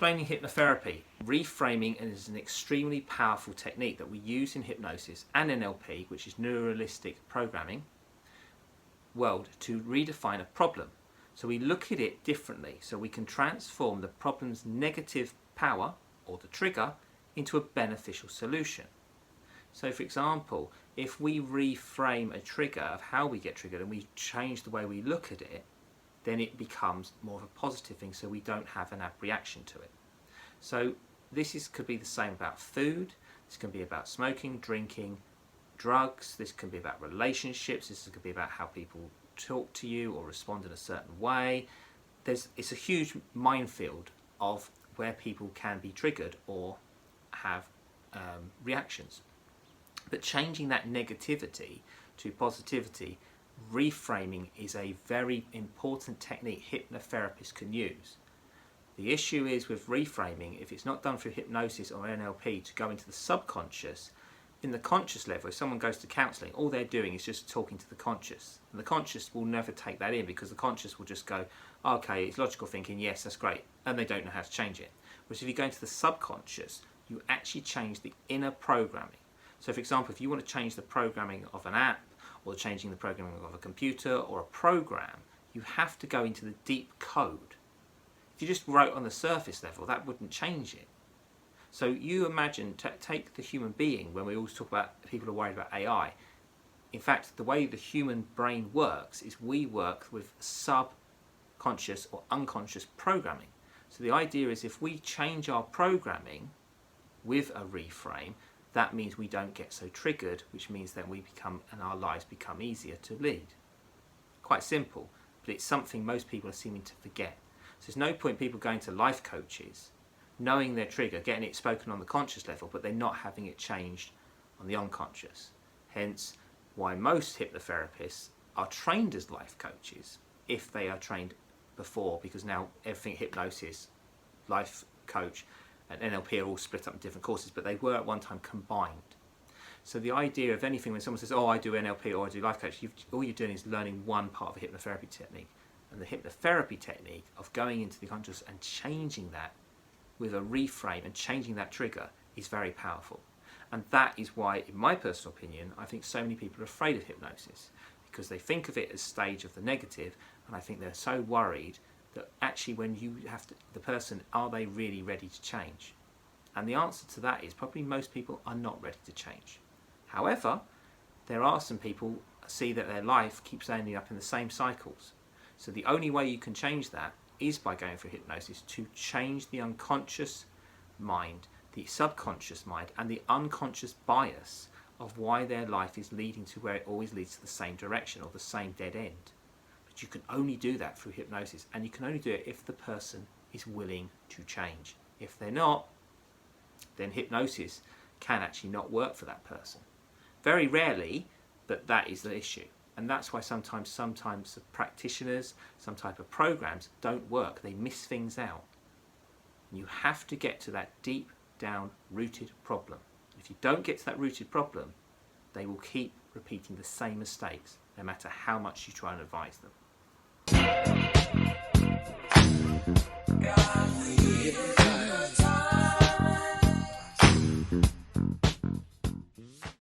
explaining hypnotherapy, reframing is an extremely powerful technique that we use in hypnosis and NLP, which is neuralistic programming world, to redefine a problem. So we look at it differently, so we can transform the problem's negative power or the trigger into a beneficial solution. So for example, if we reframe a trigger of how we get triggered and we change the way we look at it, then it becomes more of a positive thing, so we don't have an reaction to it. So this could be the same about food, this can be about smoking, drinking, drugs, this can be about relationships, this could be about how people talk to you or respond in a certain way. It's a huge minefield of where people can be triggered or have reactions. But changing that negativity to positivity, reframing, is a very important technique hypnotherapists can use. The issue is with reframing, if it's not done through hypnosis or NLP to go into the subconscious, in the conscious level, if someone goes to counselling, all they're doing is just talking to the conscious. And the conscious will never take that in, because the conscious will just go, okay, it's logical thinking, yes, that's great, and they don't know how to change it. Whereas if you go into the subconscious, you actually change the inner programming. So for example, if you want to change the programming of an app, or changing the programming of a computer or a program, you have to go into the deep code. If you just wrote on the surface level, that wouldn't change it. So you imagine, take the human being, when we always talk about people are worried about AI. In fact, the way the human brain works is we work with subconscious or unconscious programming. So the idea is if we change our programming with a reframe, that means we don't get so triggered, which means that we become, and our lives become easier to lead. Quite simple, but it's something most people are seeming to forget. So there's no point people going to life coaches, knowing their trigger, getting it spoken on the conscious level, but they're not having it changed on the unconscious. Hence why most hypnotherapists are trained as life coaches, if they are trained before, because now everything hypnosis, life coach and NLP are all split up in different courses, but they were at one time combined. So the idea of anything, when someone says, oh, I do NLP or I do life coach, all you're doing is learning one part of a hypnotherapy technique. And the hypnotherapy technique of going into the conscious and changing that with a reframe and changing that trigger is very powerful. And that is why, in my personal opinion, I think so many people are afraid of hypnosis, because they think of it as stage of the negative, and I think they're so worried that actually when you have to, the person, are they really ready to change? And the answer to that is probably most people are not ready to change. However, there are some people see that their life keeps ending up in the same cycles. So the only way you can change that is by going through hypnosis to change the unconscious mind, the subconscious mind, and the unconscious bias of why their life is leading to where it always leads to the same direction or the same dead end. But you can only do that through hypnosis, and you can only do it if the person is willing to change. If they're not, then hypnosis can actually not work for that person. Very rarely, but that is the issue. And that's why sometimes practitioners, some type of programs don't work. They miss things out. And you have to get to that deep down rooted problem. If you don't get to that rooted problem, they will keep repeating the same mistakes, no matter how much you try and advise them.